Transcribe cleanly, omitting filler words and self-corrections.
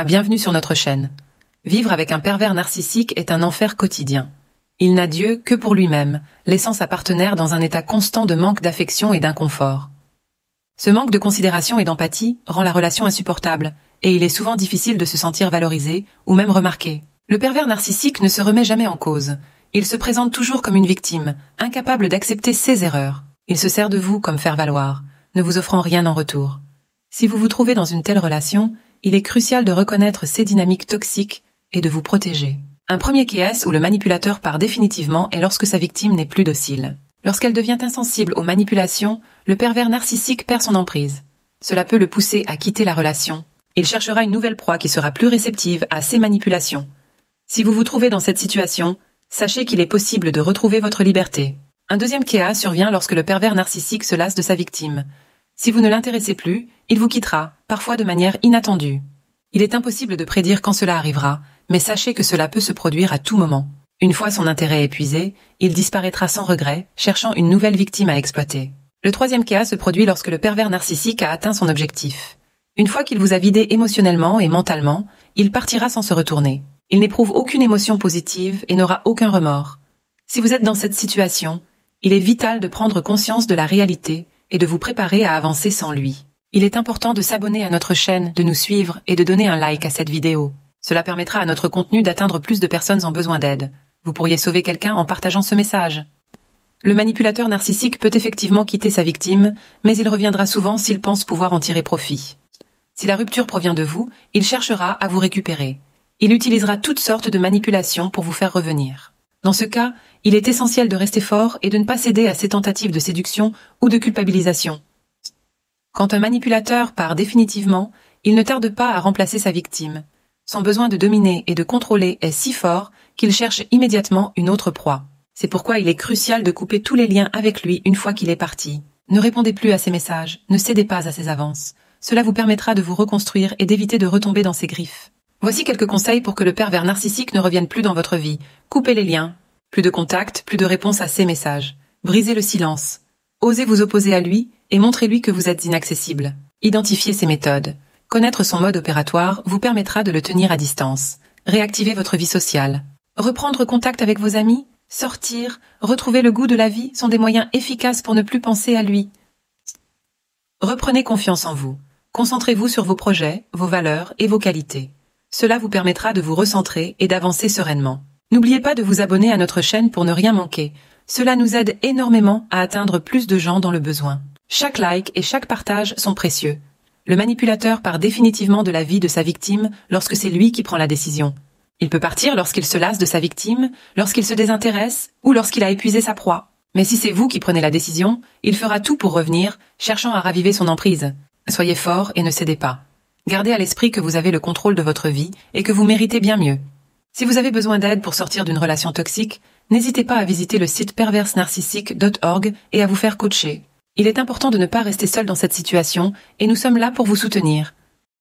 Bienvenue sur notre chaîne. Vivre avec un pervers narcissique est un enfer quotidien. Il n'a Dieu que pour lui-même, laissant sa partenaire dans un état constant de manque d'affection et d'inconfort. Ce manque de considération et d'empathie rend la relation insupportable, et il est souvent difficile de se sentir valorisé ou même remarqué. Le pervers narcissique ne se remet jamais en cause. Il se présente toujours comme une victime, incapable d'accepter ses erreurs. Il se sert de vous comme faire-valoir, ne vous offrant rien en retour. Si vous vous trouvez dans une telle relation, il est crucial de reconnaître ces dynamiques toxiques et de vous protéger. Un premier cas où le manipulateur part définitivement est lorsque sa victime n'est plus docile. Lorsqu'elle devient insensible aux manipulations, le pervers narcissique perd son emprise. Cela peut le pousser à quitter la relation. Il cherchera une nouvelle proie qui sera plus réceptive à ces manipulations. Si vous vous trouvez dans cette situation, sachez qu'il est possible de retrouver votre liberté. Un deuxième cas survient lorsque le pervers narcissique se lasse de sa victime. Si vous ne l'intéressez plus, il vous quittera, parfois de manière inattendue. Il est impossible de prédire quand cela arrivera, mais sachez que cela peut se produire à tout moment. Une fois son intérêt épuisé, il disparaîtra sans regret, cherchant une nouvelle victime à exploiter. Le troisième cas se produit lorsque le pervers narcissique a atteint son objectif. Une fois qu'il vous a vidé émotionnellement et mentalement, il partira sans se retourner. Il n'éprouve aucune émotion positive et n'aura aucun remords. Si vous êtes dans cette situation, il est vital de prendre conscience de la réalité et de vous préparer à avancer sans lui. Il est important de s'abonner à notre chaîne, de nous suivre et de donner un like à cette vidéo. Cela permettra à notre contenu d'atteindre plus de personnes en besoin d'aide. Vous pourriez sauver quelqu'un en partageant ce message. Le manipulateur narcissique peut effectivement quitter sa victime, mais il reviendra souvent s'il pense pouvoir en tirer profit. Si la rupture provient de vous, il cherchera à vous récupérer. Il utilisera toutes sortes de manipulations pour vous faire revenir. Dans ce cas, il est essentiel de rester fort et de ne pas céder à ces tentatives de séduction ou de culpabilisation. Quand un manipulateur part définitivement, il ne tarde pas à remplacer sa victime. Son besoin de dominer et de contrôler est si fort qu'il cherche immédiatement une autre proie. C'est pourquoi il est crucial de couper tous les liens avec lui une fois qu'il est parti. Ne répondez plus à ses messages, ne cédez pas à ses avances. Cela vous permettra de vous reconstruire et d'éviter de retomber dans ses griffes. Voici quelques conseils pour que le pervers narcissique ne revienne plus dans votre vie. Coupez les liens. Plus de contact, plus de réponse à ses messages. Brisez le silence. Osez vous opposer à lui et montrez-lui que vous êtes inaccessible. Identifiez ses méthodes. Connaître son mode opératoire vous permettra de le tenir à distance. Réactivez votre vie sociale. Reprendre contact avec vos amis, sortir, retrouver le goût de la vie sont des moyens efficaces pour ne plus penser à lui. Reprenez confiance en vous. Concentrez-vous sur vos projets, vos valeurs et vos qualités. Cela vous permettra de vous recentrer et d'avancer sereinement. N'oubliez pas de vous abonner à notre chaîne pour ne rien manquer. Cela nous aide énormément à atteindre plus de gens dans le besoin. Chaque like et chaque partage sont précieux. Le manipulateur part définitivement de la vie de sa victime lorsque c'est lui qui prend la décision. Il peut partir lorsqu'il se lasse de sa victime, lorsqu'il se désintéresse ou lorsqu'il a épuisé sa proie. Mais si c'est vous qui prenez la décision, il fera tout pour revenir, cherchant à raviver son emprise. Soyez fort et ne cédez pas. Gardez à l'esprit que vous avez le contrôle de votre vie et que vous méritez bien mieux. Si vous avez besoin d'aide pour sortir d'une relation toxique, n'hésitez pas à visiter le site perversenarcissique.org et à vous faire coacher. Il est important de ne pas rester seul dans cette situation et nous sommes là pour vous soutenir.